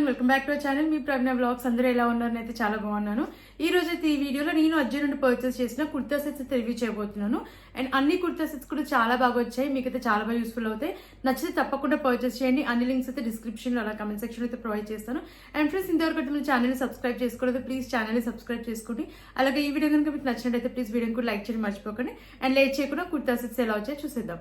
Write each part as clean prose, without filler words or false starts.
Everyone, welcome back to our channel. మీ Pragya blogs. అందరూ ఎలా ఉన్నారని అయితే చాలా బాగున్నాను. ఈ రోజు అయితే ఈ వీడియోలో నేను అర్జున్ నుండి పర్చేస్ చేసిన కుర్తా సెట్స్ అయితే రివ్యూ చేయబోతున్నాను. అండ్ అన్ని కుర్తా సెట్స్ కూడా చాలా బాగా వచ్చాయి, మీకైతే చాలా బాగా యూస్ఫుల్ అవుతాయి. నచ్చితే తప్పకుండా పర్చేస్ చేయండి. అన్ని లింక్స్ అయితే డిస్క్రిప్షన్ లో అలా కమెంట్ సెక్షన్ అయితే ప్రొవైడ్ చేస్తాను. అండ్ ఫ్రెండ్స్, ఇంతవరకు అయితే మన ఛానల్ సబ్స్క్రైబ్ చేసుకోలేదు, ప్లీజ్ ఛానల్ సబ్స్క్రైబ్ చేసుకోండి. అలాగే ఈ వీడియో కనుక మీకు నచ్చినట్టయితే ప్లీజ్ వీడియోని కూడా లైక్ చేయడం మర్చిపోకండి. అండ్ లేట్ చేయకుండా కుర్తా సెట్స్ ఎలా వచ్చాయో చూసేద్దాం.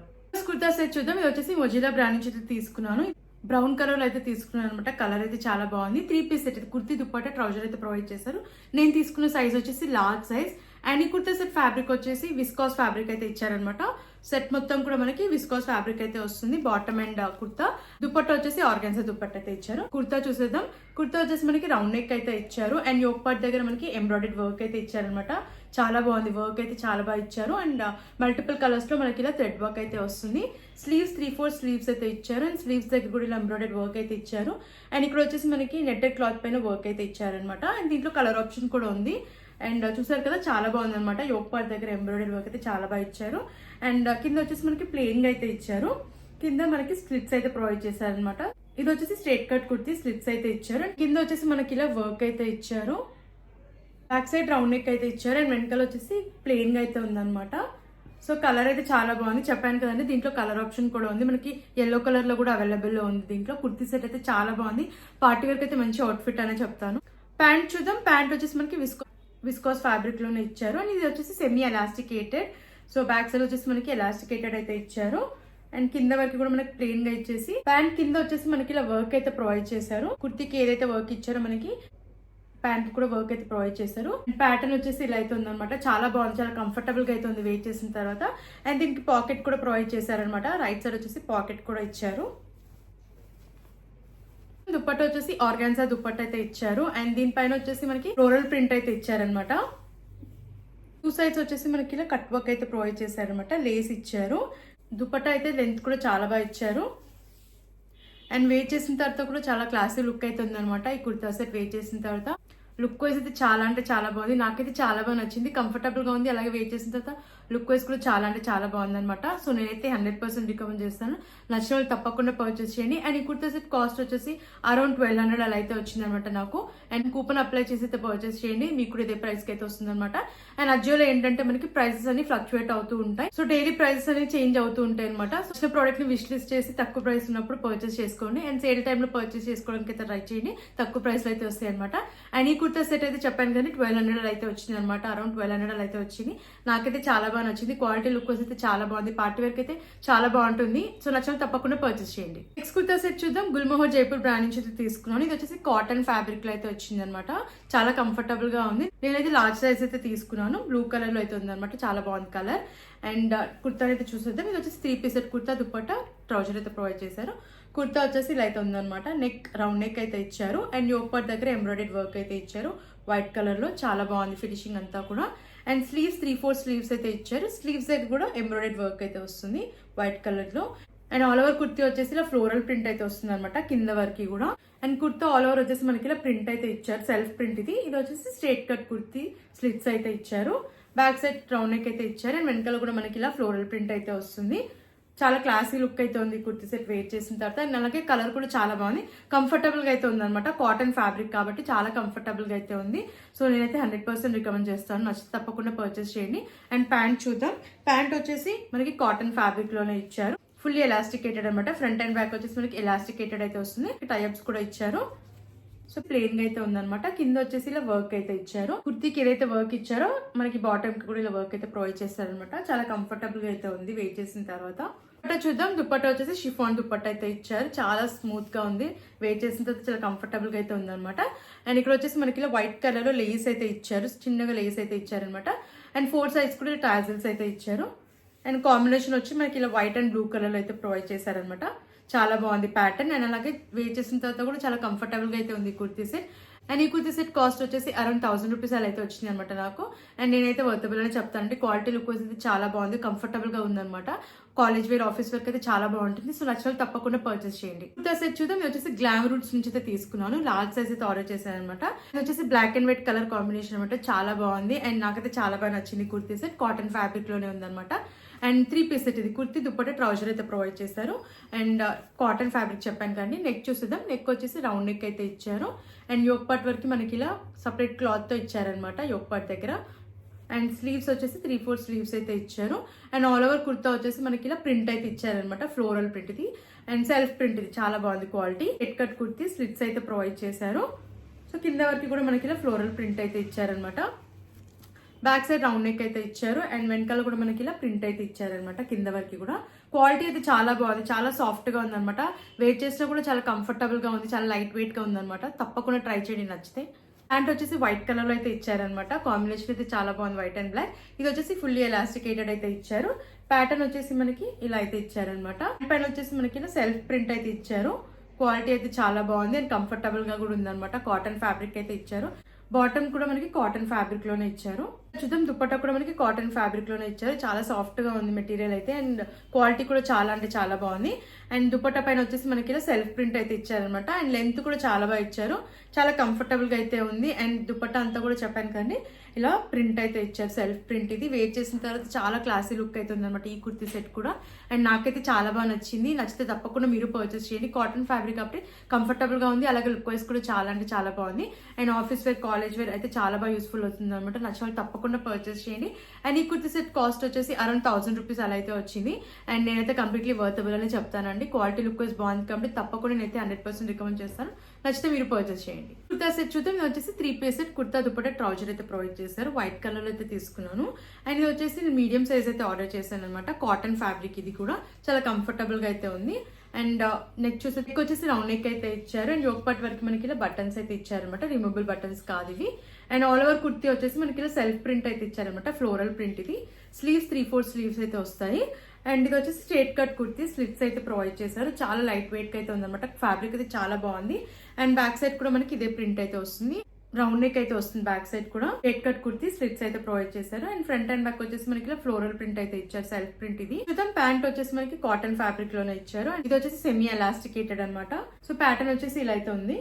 కుర్తా సెట్ చూద్దాం. ఇది వచ్చేసి మొజిలా బ్రాండ్ నుంచి అయితే తీసుకున్నాను. బ్రౌన్ కలర్ లో అయితే తీసుకున్నాను అనమాట. కలర్ అయితే చాలా బాగుంది. 3 piece set, kurti dupatta trouser అయితే ప్రొవైడ్ చేశారు. నేను తీసుకున్న సైజ్ వచ్చేసి లార్జ్ సైజ్. అండ్ ఈ కుర్తా సెట్ ఫ్యాబ్రిక్ వచ్చేసి విస్కాస్ ఫ్యాబ్రిక్ అయితే ఇచ్చారనమాట. సెట్ మొత్తం కూడా మనకి విస్కాస్ ఫ్యాబ్రిక్ అయితే వస్తుంది. బాటమ్ అండ్ కుర్తా, దుప్పట్ట వచ్చేసి ఆర్గాన్జా దుప్పట్ట అయితే ఇచ్చారు. కుర్తా చూసేద్దాం. కుర్తా వచ్చేసి మనకి రౌండ్ నెక్ అయితే ఇచ్చారు. అండ్ యోక్ పార్ట్ దగ్గర మనకి ఎంబ్రాయిడరీ వర్క్ అయితే ఇచ్చారనమాట. చాలా బాగుంది, వర్క్ అయితే చాలా బాగా ఇచ్చారు. అండ్ మల్టిపుల్ కలర్స్ లో మనకి ఇలా థ్రెడ్ వర్క్ అయితే వస్తుంది. స్లీవ్స్ 3/4 స్లీవ్స్ అయితే ఇచ్చారు. అండ్ స్లీవ్స్ దగ్గర కూడా ఇలా ఎంబ్రాయిడరీ వర్క్ అయితే ఇచ్చారు. అండ్ ఇక్కడ వచ్చేసి మనకి నెట్టెడ్ క్లాత్ పైన వర్క్ అయితే ఇచ్చారనమాట. అండ్ దీంట్లో కలర్ ఆప్షన్ కూడా ఉంది. అండ్ చూసారు కదా, చాలా బాగుంది అనమాట. యోక్ పార్ట్ దగ్గర ఎంబ్రాయిడరీ వర్క్ అయితే చాలా బాగా ఇచ్చారు. అండ్ కింద వచ్చేసి మనకి ప్లెయిన్ గా అయితే ఇచ్చారు. కింద మనకి స్లిట్స్ అయితే ప్రొవైడ్ చేశారనమాట. ఇది వచ్చేసి స్ట్రేట్ కట్ కుర్తీ, స్లిట్స్ అయితే ఇచ్చారు. కింద వచ్చేసి మనకి ఇలా వర్క్ అయితే ఇచ్చారు. బ్యాక్ సైడ్ రౌండ్ నెక్ అయితే ఇచ్చారు. అండ్ వెనకాల వచ్చేసి ప్లెయిన్ గా అయితే ఉందన్నమాట. సో కలర్ అయితే చాలా బాగుంది. చెప్పాను కదండి, దీంట్లో కలర్ ఆప్షన్ కూడా ఉంది. మనకి ఎల్లో కలర్ లో కూడా అవైలబుల్ లో ఉంది. దీంట్లో కుర్తీ సెట్ అయితే చాలా బాగుంది. పార్టీ వేర్ అయితే మంచి అవుట్ఫిట్ అనే చెప్తాను. ప్యాంట్ చూద్దాం. ప్యాంట్ వచ్చేసి మనకి విస్కాస్ ఫ్యాబ్రిక్ లోనే ఇచ్చారు. అండ్ ఇది వచ్చేసి semi elasticated. So back side వచ్చేసి మనకి ఎలాస్టికేటెడ్ అయితే ఇచ్చారు. అండ్ కింద వరకు కూడా మనకి ప్లెయిన్ గా ఇచ్చేసి ప్యాంట్ కింద వచ్చేసి మనకి ఇలా వర్క్ అయితే ప్రొవైడ్ చేశారు. కుర్తీకి ఏదైతే వర్క్ ఇచ్చారో మనకి ప్యాంట్ కూడా వర్క్ అయితే ప్రొవైడ్ చేశారు. ప్యాటర్న్ వచ్చేసి ఇలా అయితే ఉందన్నమాట. చాలా బాగుంది, చాలా కంఫర్టబుల్ గా అయితే ఉంది వెయిట్ చేసిన తర్వాత. అండ్ దీనికి పాకెట్ కూడా ప్రొవైడ్ చేశారనమాట. రైట్ సైడ్ వచ్చేసి పాకెట్ కూడా ఇచ్చారు. దుప్పట్ట వచ్చేసి ఆర్గాన్జా దుప్పట్ట అయితే ఇచ్చారు. అండ్ దీనిపైన వచ్చేసి మనకి ఫ్లోరల్ ప్రింట్ అయితే ఇచ్చారనమాట. 2 సైడ్స్ వచ్చేసి మనకి ఇలా కట్ వర్క్ అయితే ప్రొవైడ్ చేశారనమాట. లేస్ ఇచ్చారు. దుప్పట్ట అయితే లెంత్ కూడా చాలా బాగా ఇచ్చారు. అండ్ వెయిట్ చేసిన తర్వాత కూడా చాలా క్లాసీ లుక్ అయితే ఉందన్నమాట. ఈ కుర్తా సెట్ వెయిట్ చేసిన తర్వాత లుక్ వైజ్ అయితే చాలా అంటే చాలా బాగుంది. నాకైతే చాలా బాగా నచ్చింది. కంఫర్టబుల్ గా ఉంది. అలాగే వెయిట్ చేసిన తర్వాత లుక్ వైజ్ కూడా చాలా అంటే చాలా బాగుంది అనమాట. సో నేనైతే 100% రికమెండ్ చేస్తాను. నచ్చిన వాళ్ళు తప్పకుండా పర్చేస్ చేయండి. అండ్ ఈ కుర్తా సెట్ కాస్ట్ వచ్చేసి అరౌండ్ 1200 అలా అయితే వచ్చింది అనమాట నాకు. అండ్ కూపన్ అప్లై చేసి అయితే పర్చేస్ చేయండి. మీకు కూడా ఇదే ప్రైస్ కి అయితే వస్తుంది అనమాట. అండ్ అజియోలో ఏంటంటే మనకి ప్రైసెస్ అన్ని ఫ్లక్చువేట్ అవుతూ ఉంటాయి. సో డైలీ ప్రైసెస్ అనేవి చేంజ్ అవుతూ ఉంటాయి అనమాట. సో ప్రోడక్ట్ ని విష్ లిస్ట్ చేసి తక్కువ ప్రైస్ ఉన్నప్పుడు పర్చేస్ చేసుకోండి. అండ్ సేల్ టైమ్ లో పర్చేస్ చేసుకోవడానికి అయితే ట్రై చేయండి. తక్కువ ప్రైస్ లో అయితే వస్తాయి అనమాట. అండ్ ఈ కుర్తా సెట్ అయితే చెప్పాను కానీ 1200 అయితే వచ్చింది అనమాట. అరౌండ్ 1200 అయితే వచ్చింది. నాకైతే చాలా బాగా నచ్చింది. క్వాలిటీ లుక్ అయితే చాలా బాగుంది. పార్టీ వేర్ అయితే చాలా బాగుంటుంది. సో నచ్చిన తప్పకుండా పర్చేస్ చేయండి. నెక్స్ట్ కుర్తా సెట్ చూద్దాం. గుల్మోహర్ జైపూర్ బ్రాండ్ నుంచి అయితే తీసుకున్నాను. ఇది వచ్చేసి కాటన్ ఫ్యాబ్రిక్ లో అయితే వచ్చింది అనమాట. చాలా కంఫర్టబుల్ గా ఉంది. నేనైతే లార్జ్ సైజ్ అయితే తీసుకున్నాను. బ్లూ కలర్ లో అయితే ఉంది అనమాట. చాలా బాగుంది కలర్. అండ్ కుర్తా అయితే చూసేద్దాం. ఇది వచ్చేసి 3 piece set kurta, dupatta, trouser అయితే ప్రొవైడ్ చేశారు. కుర్తా వచ్చేసి ఇలా అయితే ఉందన్నమాట. నెక్ రౌండ్ నెక్ అయితే ఇచ్చారు. అండ్ యోక్ పార్ట్ దగ్గర ఎంబ్రాయిడరీ వర్క్ అయితే ఇచ్చారు. వైట్ కలర్ లో చాలా బాగుంది ఫినిషింగ్ అంతా కూడా. అండ్ స్లీవ్స్ 3/4 స్లీవ్స్ అయితే ఇచ్చారు. స్లీవ్స్ దగ్గర కూడా ఎంబ్రాయిడరీ వర్క్ అయితే వస్తుంది వైట్ కలర్ లో. అండ్ ఆల్ ఓవర్ కుర్తీ వచ్చేసి ఇలా ఫ్లోరల్ ప్రింట్ అయితే వస్తుంది అనమాట కింద వరకు కూడా. అండ్ కుర్తా ఆల్ ఓవర్ వచ్చేసి మనకి ఇలా ప్రింట్ అయితే ఇచ్చారు. సెల్ఫ్ ప్రింట్ ఇది. ఇది వచ్చేసి స్ట్రేట్ కట్ కుర్తీ, స్లిట్స్ అయితే ఇచ్చారు. బ్యాక్ సైడ్ రౌండ్ నెక్ అయితే ఇచ్చారు. అండ్ వెనకాల కూడా మనకి ఇలా ఫ్లోరల్ ప్రింట్ అయితే వస్తుంది. చాలా క్లాసీ లుక్ అయితే ఉంది కుర్తీ సెట్ వెయిట్ చేసిన తర్వాత. అండ్ అలాగే కలర్ కూడా చాలా బాగుంది. కంఫర్టబుల్ గా అయితే ఉంది అనమాట. కాటన్ ఫ్యాబ్రిక్ కాబట్టి చాలా కంఫర్టబుల్ గా అయితే ఉంది. సో నేనైతే 100% రికమెండ్ చేస్తాను. నచ్చితే తప్పకుండా పర్చేస్ చేయండి. అండ్ ప్యాంట్ చూద్దాం. ప్యాంట్ వచ్చేసి మనకి కాటన్ ఫ్యాబ్రిక్ లోనే ఇచ్చారు. ఫుల్లీ ఎలాస్టికేటెడ్ అనమాట. ఫ్రంట్ అండ్ బ్యాక్ వచ్చేసి మనకి ఎలాస్టికేటెడ్ అయితే వస్తుంది. టైప్స్ కూడా ఇచ్చారు. సో ప్లెయిన్ గా అయితే ఉందన్నమాట. కింద వచ్చేసి ఇలా వర్క్ అయితే ఇచ్చారు. కుర్తీకి ఏదైతే వర్క్ ఇచ్చారో మనకి బాటమ్ కి కూడా ఇలా వర్క్ అయితే ప్రొవైడ్ చేస్తారనమాట. చాలా కంఫర్టబుల్ గా అయితే ఉంది వెయిట్ చేసిన తర్వాత. దుప్పట్ట చూద్దాం. దుప్పట్ట వచ్చేసి షిఫాన్ దుప్పట్ట అయితే ఇచ్చారు. చాలా స్మూత్ గా ఉంది. వెయిట్ చేసిన తర్వాత చాలా కంఫర్టబుల్ గా అయితే ఉందన్నమాట. అండ్ ఇక్కడ వచ్చేసి మనకి ఇలా వైట్ కలర్ లో లేస్ అయితే ఇచ్చారు. చిన్నగా లేస్ అయితే ఇచ్చారనమాట. అండ్ 4 సైడ్స్ కూడా టాజిల్స్ అయితే ఇచ్చారు. అండ్ కాంబినేషన్ వచ్చి మనకి ఇలా వైట్ అండ్ బ్లూ కలర్ లో అయితే ప్రొవైడ్ చేశారనమాట. చాలా బాగుంది ప్యాటర్న్. అండ్ అలాగే వేర్ చేసిన తర్వాత కూడా చాలా కంఫర్టబుల్ గా అయితే ఉంది కుర్తీ సెట్. అండ్ ఈ కుర్తీ సెట్ కాస్ట్ వచ్చేసి అరౌండ్ 1000 రూపీస్ అలా అయితే వచ్చింది అనమాట నాకు. అండ్ నేనైతే వర్తబుల్ అని చెప్తానండి. క్వాలిటీ లుక్ వచ్చేసి చాలా బాగుంది, కంఫర్టబుల్ గా ఉందన్నమాట. కాలేజ్ వేర్, ఆఫీస్ వేర్ అయితే చాలా బాగుంటుంది. సో నచ్చిన వాళ్ళు తప్పకుండా పర్చేస్ చేయండి. కుర్తా సెట్ చూద్దాం. ఇది వచ్చేసి గ్లామ్ రూట్స్ నుంచి అయితే తీసుకున్నాను. లార్జ్ సైజ్ అయితే ఆర్డర్ చేశాను అనమాట. ఇది వచ్చేసి black and white colour combination అనమాట. చాలా బాగుంది అండ్ నాకైతే చాలా బాగా నచ్చింది. కుర్తీ సెట్ కాటన్ ఫ్యాబ్రిక్ లోనే ఉందన్నమాట. And 3 piece set. ఇది కుర్తీ, దుపట్టా, ట్రౌజర్ అయితే ప్రొవైడ్ చేశారు. అండ్ కాటన్ ఫ్యాబ్రిక్ చెప్పాను కానీ. నెక్ చూసేద్దాం. నెక్ వచ్చేసి రౌండ్ నెక్ అయితే ఇచ్చారు. అండ్ యోక్ పార్ట్ వరకు మనకి ఇలా సపరేట్ క్లాత్ తో ఇచ్చారనమాట యోక్ పార్ట్ దగ్గర. అండ్ స్లీవ్స్ వచ్చేసి 3/4 స్లీవ్స్ అయితే ఇచ్చారు. అండ్ ఆల్ ఓవర్ కుర్తా వచ్చేసి మనకి ఇలా ప్రింట్ అయితే ఇచ్చారనమాట. ఫ్లోరల్ ప్రింట్ ఇది అండ్ సెల్ఫ్ ప్రింట్ ఇది. చాలా బాగుంది quality. Head cut kurti, slits అయితే ప్రొవైడ్ చేశారు. సో కింద వరకు కూడా మనకి ఇలా ఫ్లోరల్ ప్రింట్ అయితే ఇచ్చారనమాట. బ్యాక్ సైడ్ రౌండ్ నెక్ అయితే ఇచ్చారు. అండ్ వెనకాల కూడా మనకి ఇలా ప్రింట్ అయితే ఇచ్చారనమాట. కింద వరకు కూడా క్వాలిటీ అయితే చాలా బాగుంది. చాలా సాఫ్ట్ గా ఉందన్నమాట. వెయిట్ చేసినా కూడా చాలా కంఫర్టబుల్ గా ఉంది. చాలా లైట్ వెయిట్ గా ఉందన్నమాట. తప్పకుండా ట్రై చేయండి నచ్చితే. ప్యాంట్ వచ్చేసి వైట్ కలర్ లో అయితే ఇచ్చారనమాట. కాంబినేషన్ అయితే చాలా బాగుంది, వైట్ అండ్ బ్లాక్. ఇది వచ్చేసి ఫుల్లీ ఎలాస్టికేటెడ్ అయితే ఇచ్చారు. ప్యాటర్న్ వచ్చేసి మనకి ఇలా అయితే ఇచ్చారనమాట. పైన వచ్చేసి మనకి ఇలా సెల్ఫ్ ప్రింట్ అయితే ఇచ్చారు. క్వాలిటీ అయితే చాలా బాగుంది అండ్ కంఫర్టబుల్ గా కూడా ఉందన్నమాట. కాటన్ ఫ్యాబ్రిక్ అయితే ఇచ్చారు. బాటమ్ కూడా మనకి కాటన్ ఫ్యాబ్రిక్ లోనే ఇచ్చారు. చూద్దాం. దుపట్టా కూడా మనకి కాటన్ ఫ్యాబ్రిక్ లోనే ఇచ్చారు. చాలా సాఫ్ట్ గా ఉంది మెటీరియల్ అయితే అండ్ క్వాలిటీ కూడా చాలా అంటే చాలా బాగుంది. అండ్ దుపట్టా పైన వచ్చేసి మనకి ఇలా సెల్ఫ్ ప్రింట్ అయితే ఇచ్చారనమాట. అండ్ లెంత్ కూడా చాలా బాగా ఇచ్చారు. చాలా కంఫర్టబుల్ గా అయితే ఉంది. అండ్ దుపట్టా అంతా కూడా చెప్పాను కానీ ఇలా ప్రింట్ అయితే ఇచ్చారు. సెల్ఫ్ ప్రింట్ ఇది. వేర్ చేసిన తర్వాత చాలా క్లాసీ లుక్ అయితే ఉంది అనమాట ఈ కుర్తీ సెట్ కూడా. అండ్ నాకైతే చాలా బాగా నచ్చింది. నచ్చితే తప్పకుండా మీరు పర్చేస్ చేయండి. కాటన్ ఫ్యాబ్రిక్ కాబట్టి కంఫర్టబుల్ గా ఉంది. అలాగే లుక్ వైజ్ కూడా చాలా అంటే చాలా బాగుంది. And office wear, college wear అయితే చాలా బాగా యూస్ఫుల్ అవుతుంది అనమాట. నచ్చిన వాళ్ళు తప్పకుండా పర్చేస్ చేయండి. అండ్ ఈ కుర్తీ సెట్ కాస్ట్ వచ్చేసి అరౌండ్ 1000 రూపీస్ అలా అయితే వచ్చింది. అండ్ నేనైతే కంప్లీట్లీ వర్తబుల్ అని చెప్తానండి. క్వాలిటీ లుక్ వైజ్ బాగుంది కాబట్టి తప్పకుండా నేనైతే 100% రికమెండ్ చేస్తాను. నచ్చితే మీరు పర్చేస్ చేయండి. కుర్తా సెట్ చూద్దాం. ఇది వచ్చేసి 3 piece set. Kurta, dupatta, trouser అయితే ప్రొవైడ్ చేశారు. వైట్ కలర్ లో అయితే తీసుకున్నాను. అండ్ ఇది వచ్చేసి మీడియం సైజ్ అయితే ఆర్డర్ చేశాను అనమాట. కాటన్ ఫ్యాబ్రిక్ ఇది కూడా చాలా కంఫర్టబుల్ గా అయితే ఉంది. అండ్ నెక్ వచ్చేసి రౌండ్ నెక్ అయితే ఇచ్చారు. అండ్ యోక్ పార్ట్ వరకు మనకి ఇలా బటన్స్ అయితే ఇచ్చారనమాట. రిమూవబుల్ బటన్స్ కాదు ఇవి. అండ్ ఆల్ ఓవర్ కుర్తీ వచ్చేసి మనకి ఇలా సెల్ఫ్ ప్రింట్ అయితే ఇచ్చారనమాట. ఫ్లోరల్ ప్రింట్ ఇది. స్లీవ్స్ 3/4 స్లీవ్స్ అయితే వస్తాయి. అండ్ ఇది వచ్చేసి స్ట్రేట్ కట్ కుర్తీ, స్లిట్స్ అయితే ప్రొవైడ్ చేశారు. చాలా లైట్ వెయిట్ గా అయితే ఉందన్నమాట. ఫ్యాబ్రిక్ అయితే చాలా బాగుంది. అండ్ బ్యాక్ సైడ్ కూడా మనకి ఇదే ప్రింట్ అయితే వస్తుంది. రౌండ్ నెక్ అయితే వస్తుంది. బ్యాక్ సైడ్ కూడా స్ట్రేట్ కట్ కుర్తీ, స్లిట్స్ అయితే ప్రొవైడ్ చేశారు. అండ్ ఫ్రంట్ అండ్ బ్యాక్ వచ్చేసి మనకి ఇలా ఫ్లోరల్ ప్రింట్ అయితే ఇచ్చారు. సెల్ఫ్ ప్రింట్ ఇది. ప్యాంట్ వచ్చేసి మనకి కాటన్ ఫ్యాబ్రిక్ లోనే ఇచ్చారు. ఇది వచ్చేసి సెమీ ఎలాస్టికేటెడ్ అనమాట. సో ప్యాటర్న్ వచ్చేసి ఇలా అయితే ఉంది.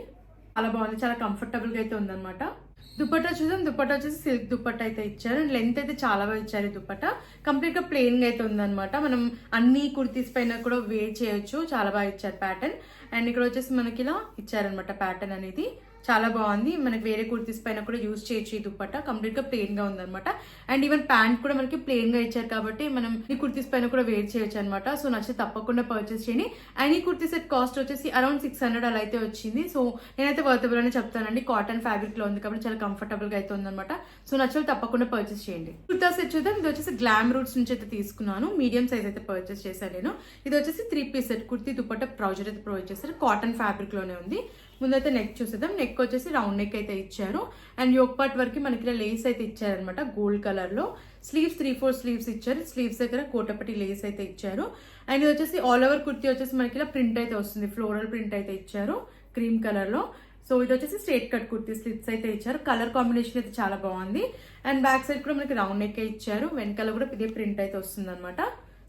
చాలా బాగుంది. చాలా కంఫర్టబుల్ గా అయితే ఉందన్నమాట. దుపట్టా చూద్దాం. దుపట్టా వచ్చేసి సిల్క్ దుపట్టా అయితే ఇచ్చారు. అండ్ లెంత్ అయితే చాలా బాగా ఇచ్చారు. ఈ దుపట్టా కంప్లీట్ గా ప్లెయిన్ గా అయితే ఉందన్నమాట. మనం అన్ని కుర్తీస్ పైన కూడా వేర్ చేయొచ్చు. చాలా బాగా ఇచ్చారు ప్యాటర్న్. అండ్ ఇక్కడ వచ్చేసి మనకి ఇలా ఇచ్చారనమాట ప్యాటర్న్ అనేది. చాలా బాగుంది. మనకి వేరే కుర్తీస్ పైన కూడా యూజ్ చేయొచ్చు. ఈ దుపట్టా కంప్లీట్ గా ప్లెయిన్ గా ఉందన్నమాట. అండ్ ఈవెన్ ప్యాంట్ కూడా మనకి ప్లెయిన్ గా ఇచ్చారు కాబట్టి మనం ఈ కుర్తీస్ పైన కూడా వేర్ చేయొచ్చు అనమాట. సో నచ్చితే తప్పకుండా పర్చేస్ చేయండి. అండ్ ఈ కుర్తీ సెట్ కాస్ట్ వచ్చేసి అరౌండ్ 600 అలా అయితే వచ్చింది. సో నేనైతే వర్తబుల్ అని చెప్తానండి. కాటన్ ఫ్యాబ్రిక్ లో ఉంది కాబట్టి చాలా కంఫర్టబుల్ గా అయితే ఉందన్నమాట. సో నచ్చిన తప్పకుండా పర్చేస్ చేయండి. కుర్తా సెట్ చూద్దాం. ఇది వచ్చేసి గ్లామ్ రూట్స్ నుంచి అయితే తీసుకున్నాను. మీడియం సైజ్ అయితే పర్చేస్ చేశాను నేను. ఇది వచ్చేసి 3 piece set. Kurti, dupatta, trouser అయితే ప్రొవైడ్ చేశారు. కాటన్ ఫ్యాబ్రిక్ లోనే ఉంది. ముందైతే నెక్ చూసేద్దాం. నెక్ వచ్చేసి రౌండ్ నెక్ అయితే ఇచ్చారు. అండ్ యోక్ పార్ట్ వరకు మనకి లేస్ అయితే ఇచ్చారనమాట. గోల్డ్ కలర్ లో. స్లీవ్స్ 3/4 స్లీవ్స్ ఇచ్చారు. స్లీవ్స్ దగ్గర కోటపటి లేస్ అయితే ఇచ్చారు. అండ్ ఇది వచ్చేసి ఆల్ ఓవర్ కుర్తీ వచ్చేసి మనకి ఇలా ప్రింట్ అయితే వస్తుంది. ఫ్లోరల్ ప్రింట్ అయితే ఇచ్చారు క్రీమ్ కలర్ లో. సో ఇది వచ్చేసి స్ట్రేట్ కట్ కుర్తీ, స్లిట్స్ అయితే ఇచ్చారు. కలర్ కాంబినేషన్ అయితే చాలా బాగుంది. అండ్ బ్యాక్ సైడ్ కూడా మనకి రౌండ్ నెక్ ఇచ్చారు. వెనకాల కూడా ఇదే ప్రింట్ అయితే వస్తుంది అనమాట.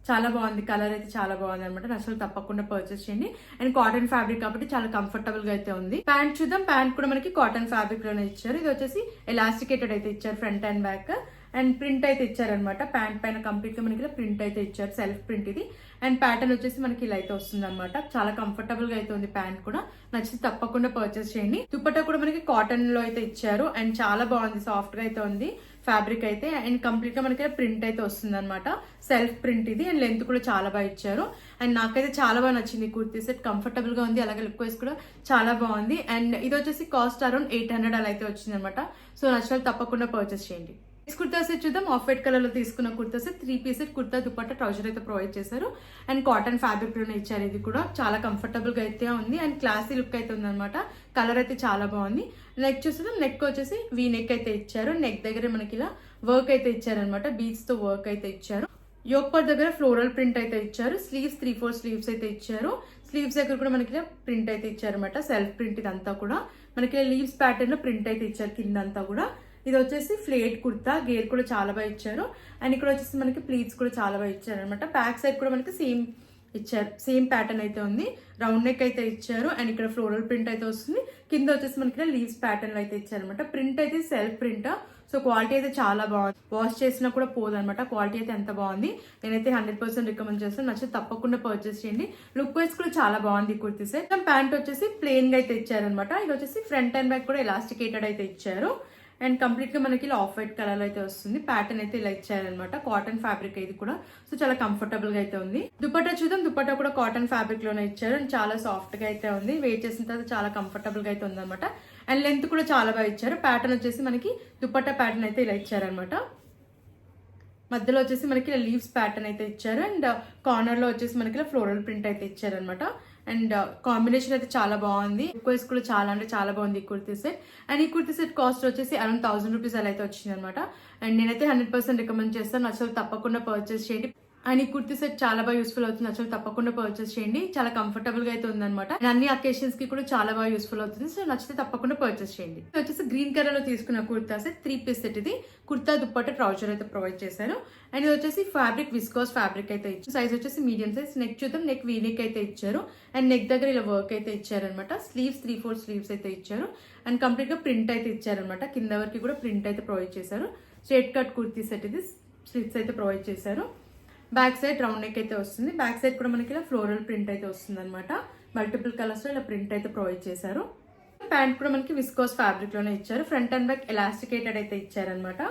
చాలా బాగుంది. కలర్ అయితే చాలా బాగుంది అనమాట. అసలు తప్పకుండా పర్చేస్ చేయండి. అండ్ కాటన్ ఫ్యాబ్రిక్ కాబట్టి చాలా కంఫర్టబుల్ గా అయితే ఉంది. ప్యాంట్ చూద్దాం. ప్యాంట్ కూడా మనకి కాటన్ ఫ్యాబ్రిక్ లోనే ఇచ్చారు. ఇది వచ్చేసి ఎలాస్టికేటెడ్ అయితే ఇచ్చారు front and back. And print అయితే ఇచ్చారనమాట. ప్యాంట్ పైన కంప్లీట్ గా మనకి ప్రింట్ అయితే ఇచ్చారు. సెల్ఫ్ ప్రింట్ ఇది. అండ్ ప్యాటర్న్ వచ్చేసి మనకి ఇలా అయితే వస్తుంది అనమాట. చాలా కంఫర్టబుల్ గా అయితే ఉంది. ప్యాంట్ కూడా నచ్చితే తప్పకుండా పర్చేస్ చేయండి. దుపట్టా కూడా మనకి కాటన్ లో అయితే ఇచ్చారు. అండ్ చాలా బాగుంది. సాఫ్ట్ గా అయితే ఉంది ఫ్యాబ్రిక్ అయితే. అండ్ కంప్లీట్ గా మనకి ప్రింట్ అయితే వస్తుంది అనమాట. సెల్ఫ్ ప్రింట్ ఇది. అండ్ లెంత్ కూడా చాలా బాగా ఇచ్చారు. అండ్ నాకైతే చాలా బాగా నచ్చింది కుర్తీ సెట్. కంఫర్టబుల్ గా ఉంది. అలాగే లుక్ వైజ్ కూడా చాలా బాగుంది. అండ్ ఇది వచ్చేసి కాస్ట్ అరౌండ్ 800 అలా అయితే వచ్చింది అనమాట. సో నచ్చిన తప్పకుండా పర్చేస్ చేయండి. కుర్తా సెట్ చూద్దాం. ఆఫ్ వైట్ కలర్ లో తీసుకున్న kurta set. 3 piece set. Kurta, dupatta, trouser అయితే ప్రొవైడ్ చేశారు. అండ్ కాటన్ ఫ్యాబ్రిక్ లోనే ఇచ్చారు. ఇది కూడా చాలా కంఫర్టబుల్ గా అయితే ఉంది. అండ్ క్లాసీ లుక్ అయితే ఉందన్నమాట. కలర్ అయితే చాలా బాగుంది. నెక్ చూసేద్దాం. నెక్ వచ్చేసి వీ నెక్ అయితే ఇచ్చారు. నెక్ దగ్గర మనకి ఇలా వర్క్ అయితే ఇచ్చారనమాట. బీడ్స్ తో వర్క్ అయితే ఇచ్చారు. యోక్ పార్ట్ దగ్గర ఫ్లోరల్ ప్రింట్ అయితే ఇచ్చారు. స్లీవ్స్ 3/4 స్లీవ్స్ అయితే ఇచ్చారు. స్లీవ్స్ దగ్గర కూడా మనకి ప్రింట్ అయితే ఇచ్చారనమాట. సెల్ఫ్ ప్రింట్ ఇదంతా కూడా మనకి లీవ్స్ ప్యాటర్న్ లో ప్రింట్ అయితే ఇచ్చారు కింద అంతా కూడా. ఇది వచ్చేసి ఫ్లేట్ కుర్తా, గేర్ కూడా చాలా బాగా ఇచ్చారు. అండ్ ఇక్కడ వచ్చేసి మనకి ప్లీట్స్ కూడా చాలా బాగా ఇచ్చారు అనమాట. బ్యాక్ సైడ్ కూడా మనకి సేమ్ ఇచ్చారు, సేమ్ ప్యాటర్న్ అయితే ఉంది. రౌండ్ నెక్ అయితే ఇచ్చారు అండ్ ఇక్కడ ఫ్లోరల్ ప్రింట్ అయితే వస్తుంది. కింద వచ్చేసి మనకి లీవ్స్ ప్యాటర్న్ అయితే ఇచ్చారు అనమాట. ప్రింట్ అయితే సెల్ఫ్ ప్రింట్, సో క్వాలిటీ అయితే చాలా బాగుంది. వాష్ చేసినా కూడా పోదనమాట. క్వాలిటీ అయితే ఎంత బాగుంది. నేనైతే 100% రికమెండ్ చేస్తాను. నచ్చితే తప్పకుండా పర్చేస్ చేయండి. లుక్ వైజ్ కూడా చాలా బాగుంది కుర్తీ సెట్. ప్యాంట్ వచ్చేసి ప్లెయిన్ గా అయితే ఇచ్చారనమాట. ఇది వచ్చేసి ఫ్రంట్ అండ్ బ్యాక్ కూడా ఎలాస్టికేటెడ్ అయితే ఇచ్చారు. అండ్ కంప్లీట్ గా మనకి ఇలా ఆఫ్ వైట్ కలర్ అయితే వస్తుంది. ప్యాటర్న్ అయితే ఇలా ఇచ్చారనమాట. కాటన్ ఫ్యాబ్రిక్ ఇది కూడా, సో చాలా కంఫర్టబుల్ గా అయితే ఉంది. దుపట్టా చూద్దాం. దుపట్టా కూడా కాటన్ ఫ్యాబ్రిక్ లోనే ఇచ్చారు అండ్ చాలా సాఫ్ట్ గా అయితే ఉంది. వెయిట్ చేసిన తర్వాత చాలా కంఫర్టబుల్ గా అయితే ఉంది అనమాట. అండ్ లెంత్ కూడా చాలా బాగా ఇచ్చారు. ప్యాటర్న్ వచ్చేసి మనకి దుపట్టా ప్యాటర్న్ అయితే ఇలా ఇచ్చారనమాట. మధ్యలో వచ్చేసి మనకి ఇలా లీవ్స్ ప్యాటర్న్ అయితే ఇచ్చారు అండ్ కార్నర్ లో వచ్చేసి మనకి ఇలా ఫ్లోరల్ ప్రింట్ అయితే ఇచ్చారనమాట. అండ్ కాంబినేషన్ అయితే చాలా బాగుంది. రిక్వెస్ట్ కూడా చాలా అంటే చాలా బాగుంది ఈ కుర్తీ సెట్. అండ్ ఈ కుర్తీ సెట్ కాస్ట్ వచ్చేసి అరౌండ్ 1000 రూపీస్ అలా అయితే వచ్చింది అనమాట. అండ్ నేనైతే 100% రికమెండ్ చేస్తాను. అసలు తప్పకుండా పర్చేస్ చేయండి. అండ్ ఈ కుర్తీ సెట్ చాలా బాగా యూస్ఫుల్ అవుతుంది. అసలు తప్పకుండా పర్చేస్ చేయండి. చాలా కంఫర్టబుల్ గా అయితే ఉందన్నమాట. అండ్ అన్ని అకేషన్స్ కి కూడా చాలా బాగా యూస్ఫుల్ అవుతుంది. సో నచ్చితే తప్పకుండా పర్చేస్ చేయండి. ఇది వచ్చేసి గ్రీన్ కలర్ లో తీసుకున్న కుర్తా సెట్, 3 పీస్ సెట్. ఇది కుర్తా దుపట్టా ట్రౌజర్ అయితే ప్రొవైడ్ చేశారు. అండ్ ఇది వచ్చేసి ఫ్యాబ్రిక్ విస్కోస్ ఫ్యాబ్రిక్ అయితే ఇచ్చారు. సైజ్ వచ్చేసి మీడియం సైజ్. నెక్ చూద్దాం. నెక్ వీ నెక్ అయితే ఇచ్చారు అండ్ నెక్ దగ్గర ఇలా వర్క్ అయితే ఇచ్చారనమాట. స్లీవ్స్ 3/4 స్లీవ్స్ అయితే ఇచ్చారు అండ్ కంప్లీట్ గా ప్రింట్ అయితే ఇచ్చారనమాట. కింద వరకు కూడా ప్రింట్ అయితే ప్రొవైడ్ చేశారు. స్ట్రైట్ కట్ కుర్తీ సెట్ ఇది. స్లిట్స్ అయితే ప్రొవైడ్ చేశారు. బ్యాక్ సైడ్ రౌండ్ నెక్ అయితే వస్తుంది. బ్యాక్ సైడ్ కూడా మనకి ఇలా ఫ్లోరల్ ప్రింట్ అయితే వస్తుంది అనమాట. మల్టిపుల్ కలర్స్ లో ఇలా ప్రింట్ అయితే ప్రొవైడ్ చేశారు. ప్యాంట్ కూడా మనకి విస్కోస్ ఫ్యాబ్రిక్ లోనే ఇచ్చారు. ఫ్రంట్ అండ్ బ్యాక్ ఎలాస్టికేటెడ్ అయితే ఇచ్చారనమాట.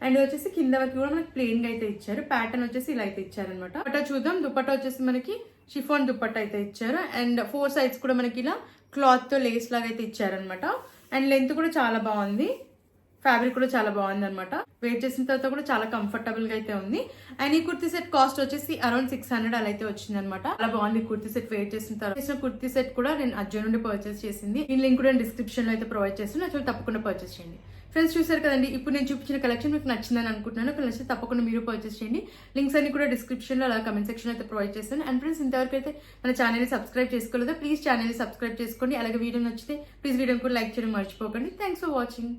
అండ్ వచ్చేసి కింద వరకు కూడా మనకి ప్లెయిన్ గా అయితే ఇచ్చారు. ప్యాటర్న్ వచ్చేసి ఇలా అయితే ఇచ్చారనమాట. దుపట్టా చూద్దాం. దుపట్టా వచ్చేసి మనకి షిఫాన్ దుపట్టా అయితే ఇచ్చారు అండ్ 4 సైడ్స్ కూడా మనకి ఇలా క్లాత్ తో లేస్ లాగా అయితే ఇచ్చారనమాట. అండ్ లెంత్ కూడా చాలా బాగుంది. ఫ్యాబ్రిక్ కూడా చాలా బాగుంది అనమాట. వెయిట్ చేసిన తర్వాత కూడా చాలా కంఫర్టబుల్ గా అయితే ఉంది. అండ్ ఈ కుర్తీ సెట్ కాస్ట్ వచ్చేసి అరౌండ్ 600 అలా అయితే వచ్చింది అనమాట. చాలా బాగుంది కుర్తీ సెట్. వెయిట్ చేసిన తర్వాత కుర్తీ సెట్ కూడా నేను అజ్జో నుండి పర్చేస్ చేసింది. ఈ లింక్ కూడా డిస్క్రిప్షన్ లో అయితే ప్రొవైడ్ చేస్తాను. అసలు తప్పకుండా పర్చేస్ చేయండి. ఫ్రెండ్స్ చూసారు కదండి. ఇప్పుడు నేను చూపించిన కలెక్షన్ మీకు నచ్చిందని అనుకుంటున్నాను. నచ్చితే తప్పకుండా మీరు పర్చేస్ చేయండి. లింక్స్ అన్ని కూడా డిస్క్రిప్షన్ లో అలా కమెంట్ సెక్షన్ అయితే ప్రొవైడ్ చేస్తాను. అండ్ ఫ్రెండ్స్ ఇంతవరకు అయితే మన ఛానల్ ని సబ్స్క్రైబ్ చేసుకోలేదా, ప్లీజ్ ఛానల్ ని సబ్స్క్రైబ్ చేసుకోండి. అలాగే వీడియో నచ్చితే ప్లీజ్ వీడియో కూడా లైక్ చేయడం మర్చిపోకండి. Thanks for watching.